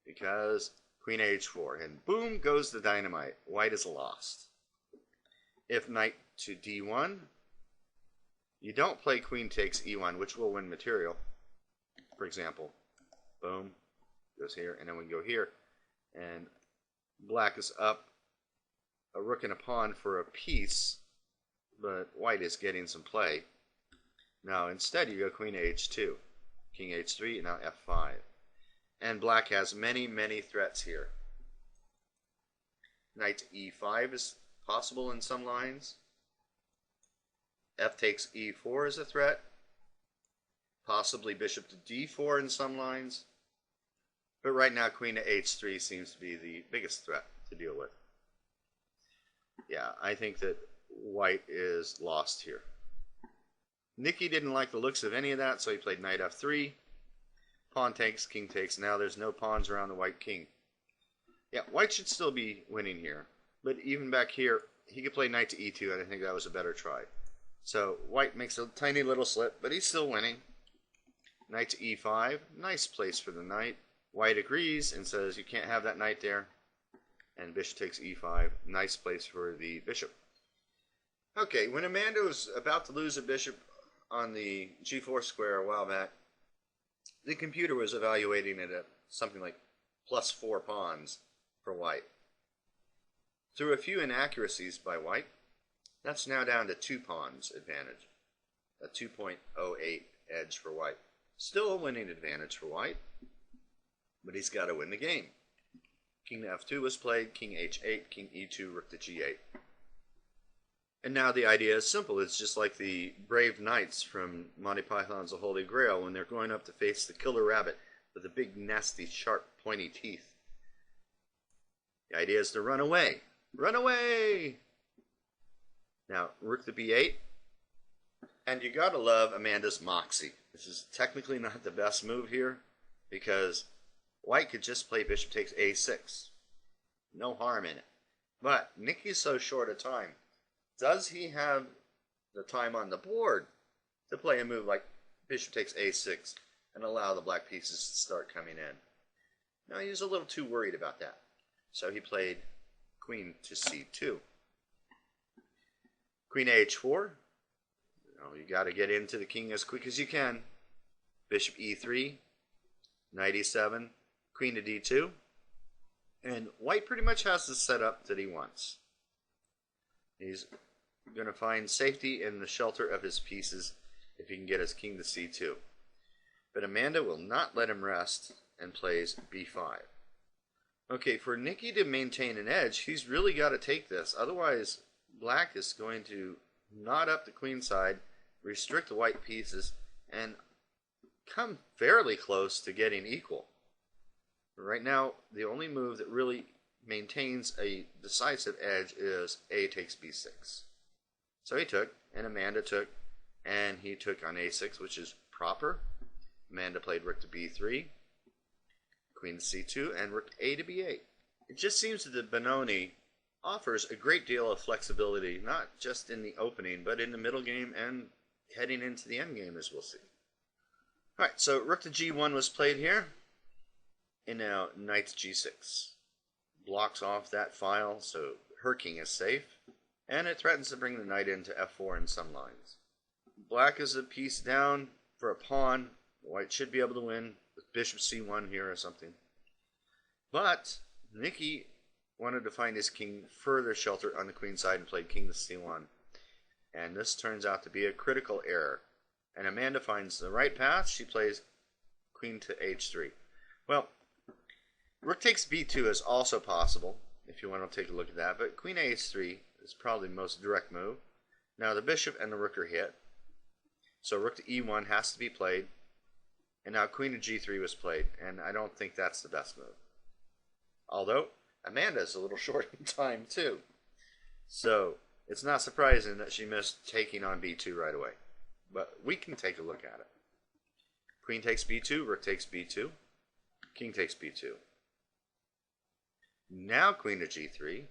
because queen h4, and boom goes the dynamite. White is lost. If knight to d1, you don't play queen takes e1, which will win material. For example, boom, goes here, and then we go here, and black is up a rook and a pawn for a piece, but white is getting some play. Now instead you go queen to h2, king h3, and now f5. And black has many, many threats here. Knight to e5 is possible in some lines. F takes e4 is a threat. Possibly bishop to d4 in some lines. But right now queen to h3 seems to be the biggest threat to deal with. Yeah, I think that white is lost here. Nikki didn't like the looks of any of that, so he played knight f3. Pawn takes, king takes. Now there's no pawns around the white king. Yeah, white should still be winning here. But even back here, he could play knight to e2, and I think that was a better try. So white makes a tiny little slip, but he's still winning. Knight to e5. Nice place for the knight. White agrees and says you can't have that knight there. And bishop takes e5. Nice place for the bishop. Okay, when Amanda was about to lose a bishop on the g4 square a while back, the computer was evaluating it at something like +4 pawns for white. Through a few inaccuracies by white, that's now down to 2 pawns advantage. A 2.08 edge for white. Still a winning advantage for white, but he's got to win the game. King to f2 was played, king h8, king e2, rook to g8. And now the idea is simple. It's just like the brave knights from Monty Python's The Holy Grail when they're going up to face the killer rabbit with the big, nasty, sharp, pointy teeth. The idea is to run away. Run away! Now, rook to b8. And you gotta love Amanda's moxie. This is technically not the best move here because white could just play bishop takes a6. No harm in it. But Nicky's so short a time. Does he have the time on the board to play a move like bishop takes a6 and allow the black pieces to start coming in? No, he was a little too worried about that. So he played queen to c2. Queen h4. You got to get into the king as quick as you can. Bishop e3, knight e7, queen to d2. And white pretty much has the setup that he wants. He's going to find safety in the shelter of his pieces if he can get his king to c2. But Amanda will not let him rest and plays b5. Okay, for Nicky to maintain an edge, he's really got to take this. Otherwise, black is going to knot up the queen side, restrict the white pieces, and come fairly close to getting equal. Right now, the only move that really maintains a decisive edge is a takes b6. So he took, and Amanda took, and he took on a6, which is proper. Amanda played rook to b3, queen to c2, and rook a to b8. It just seems that the Benoni offers a great deal of flexibility, not just in the opening, but in the middle game and heading into the end game, as we'll see. Alright, so rook to g1 was played here, and now knight to g6. Blocks off that file, so her king is safe, and it threatens to bring the knight into f4 in some lines. Black is a piece down for a pawn. White should be able to win with bishop c1 here or something. But Nicky wanted to find his king further shelter on the queen side and played king to c1. And this turns out to be a critical error. And Amanda finds the right path. She plays queen to h3. Well, rook takes b2 is also possible, if you want to take a look at that. But queen h3 is probably the most direct move. Now the bishop and the rook are hit. So rook to e1 has to be played. And now queen to g3 was played. And I don't think that's the best move. Although, Amanda's a little short in time too. So, it's not surprising that she missed taking on b2 right away. But we can take a look at it. Queen takes b2, rook takes b2, king takes b2. Now queen to g3,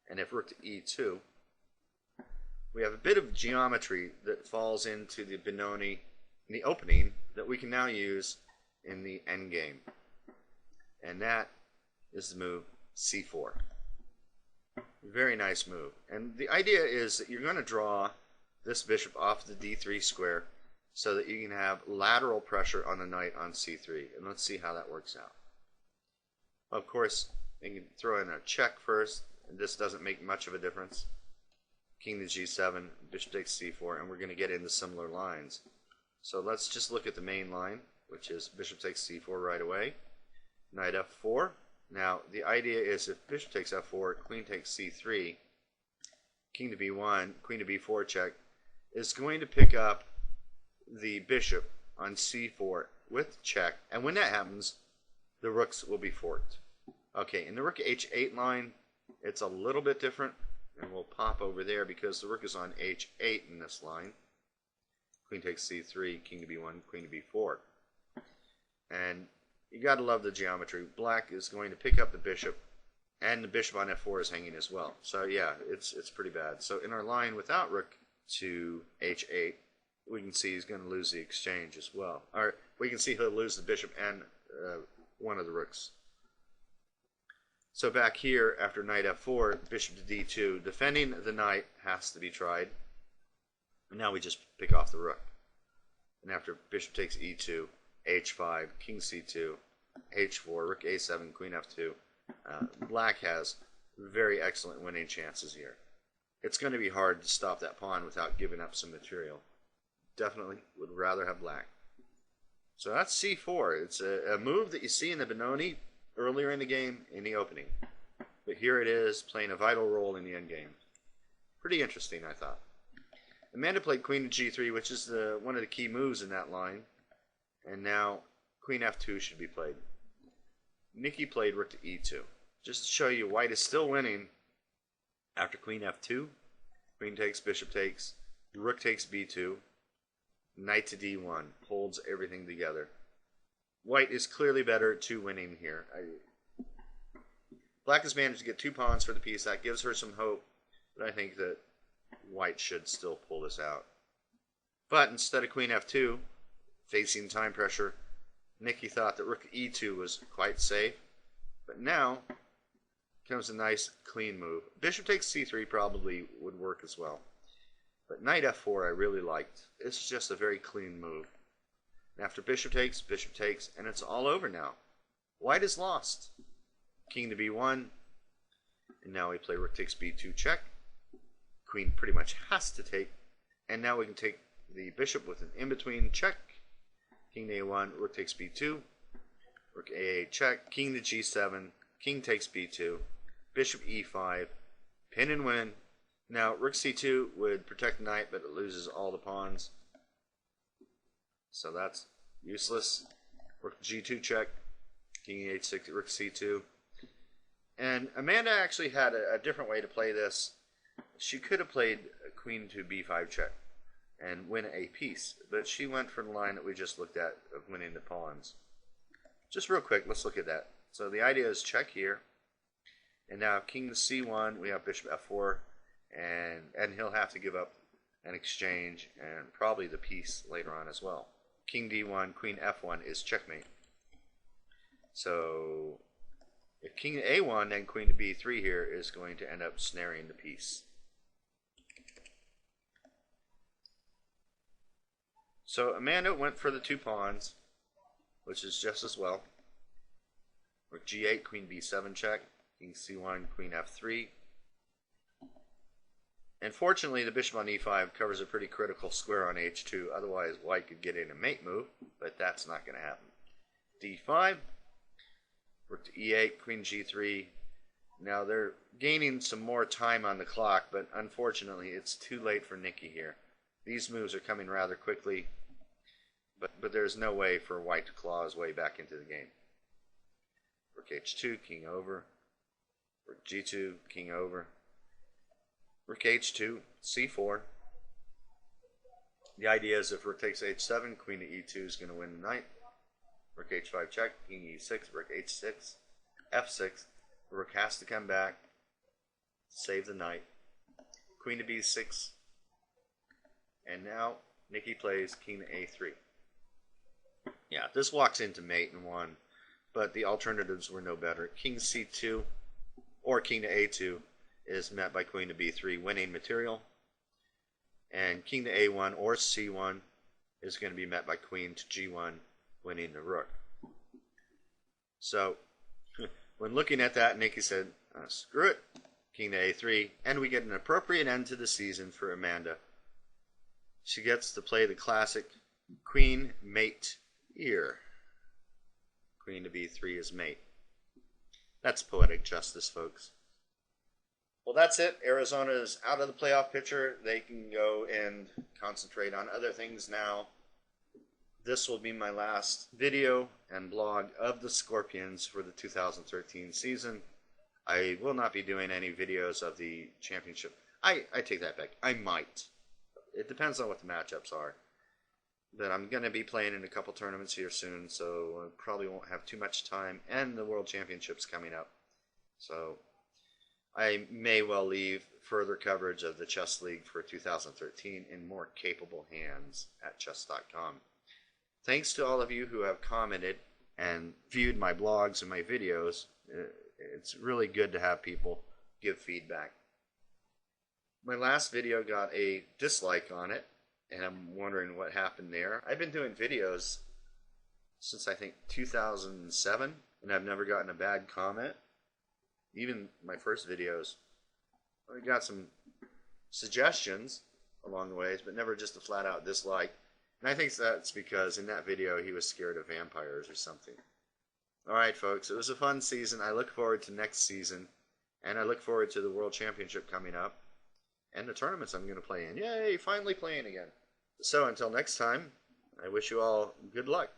and if rook to e2, we have a bit of geometry that falls into the Benoni in the opening that we can now use in the endgame. And that is the move c4. Very nice move. And the idea is that you're going to draw this bishop off the d3 square so that you can have lateral pressure on the knight on c3. And let's see how that works out. Of course, you can throw in a check first, and this doesn't make much of a difference. King to g7, bishop takes c4, and we're going to get into similar lines. So let's just look at the main line, which is bishop takes c4 right away. Knight f4. Now, the idea is if bishop takes f4, queen takes c3, king to b1, queen to b4 check, is going to pick up the bishop on c4 with check. And when that happens, the rooks will be forked. Okay, in the rook h8 line, it's a little bit different. And we'll pop over there because the rook is on h8 in this line. Queen takes c3, king to b1, queen to b4. And you got to love the geometry. Black is going to pick up the bishop, and the bishop on f4 is hanging as well. So yeah, it's pretty bad. So in our line without rook to h8, we can see he's going to lose the exchange as well. Or we can see he'll lose the bishop and one of the rooks. So back here, after knight f4, bishop to d2, defending the knight has to be tried. And now we just pick off the rook. And after bishop takes e2, h5, king c2, h4, rook a7, queen f2, black has very excellent winning chances here. It's going to be hard to stop that pawn without giving up some material. Definitely would rather have black. So that's c4. It's a move that you see in the Benoni earlier in the game in the opening. But here it is, playing a vital role in the endgame. Pretty interesting, I thought. Amanda played queen to g3, which is one of the key moves in that line. And now queen f2 should be played. Nikki played rook to e2. Just to show you, white is still winning after queen f2. Queen takes, bishop takes, rook takes b2, knight to d1. Holds everything together. White is clearly better at 2 winning here. Black has managed to get 2 pawns for the piece. That gives her some hope, but I think that white should still pull this out. But instead of queen f2, facing time pressure, Nikki thought that rook e2 was quite safe. But now comes a nice clean move. Bishop takes c3 probably would work as well. But knight f4 I really liked. This is just a very clean move. And after bishop takes, and it's all over now. White is lost. King to b1, and now we play rook takes b2 check. Queen pretty much has to take, and now we can take the bishop with an in-between check. King to a1, rook takes b2, rook a8 check, king to g7, king takes b2, bishop e5, pin and win. Now rook c2 would protect the knight, but it loses all the pawns, so that's useless. Rook g2 check, king e8, rook c2. And Amanda actually had a different way to play this. She could have played queen to b5 check and win a piece, but she went for the line that we just looked at of winning the pawns. Just real quick, let's look at that. So the idea is check here, and now king to c1, we have bishop f4, and he'll have to give up an exchange and probably the piece later on as well. King d1, queen f1 is checkmate. So if king to a1, then queen to b3 here is going to end up snaring the piece. So Amanda went for the 2 pawns, which is just as well. Rook g8, queen b7 check, king c1, queen f3. And fortunately, the bishop on e5 covers a pretty critical square on h2. Otherwise, white could get in a mate move, but that's not going to happen. d5. Rook to e8, queen g3. Now they're gaining some more time on the clock, but unfortunately it's too late for Nikki here. These moves are coming rather quickly, but there's no way for white to claw his way back into the game. Rook h2, king over. Rook g2, king over. Rook h2, c4. The idea is if rook takes h7, queen to e2 is going to win the knight. Rook h5 check, king e6, rook h6, f6. Rook has to come back, save the knight. Queen to b6. And now Nikki plays king to a3. Yeah, this walks into mate and won, but the alternatives were no better. King c2 or king to a2 is met by queen to b3, winning material. And king to a1 or c1 is going to be met by queen to g1, winning the rook. So when looking at that, Nikki said, screw it, king to a3, and we get an appropriate end to the season for Amanda. She gets to play the classic QueenMate-er. Queen to b3 is mate. That's poetic justice, folks. Well, that's it. Arizona is out of the playoff picture. They can go and concentrate on other things now. This will be my last video and blog of the Scorpions for the 2013 season. I will not be doing any videos of the championship. I take that back. I might. It depends on what the matchups are. But I'm going to be playing in a couple tournaments here soon, so I probably won't have too much time. And the World Championships coming up. So I may well leave further coverage of the Chess League for 2013 in more capable hands at chess.com. Thanks to all of you who have commented and viewed my blogs and my videos. It's really good to have people give feedback. My last video got a dislike on it, and I'm wondering what happened there. I've been doing videos since I think 2007, and I've never gotten a bad comment. Even my first videos, I got some suggestions along the ways, but never just a flat-out dislike. And I think that's because in that video he was scared of vampires or something. All right, folks. It was a fun season. I look forward to next season, and I look forward to the World Championship coming up and the tournaments I'm going to play in. Yay! Finally playing again. So until next time, I wish you all good luck.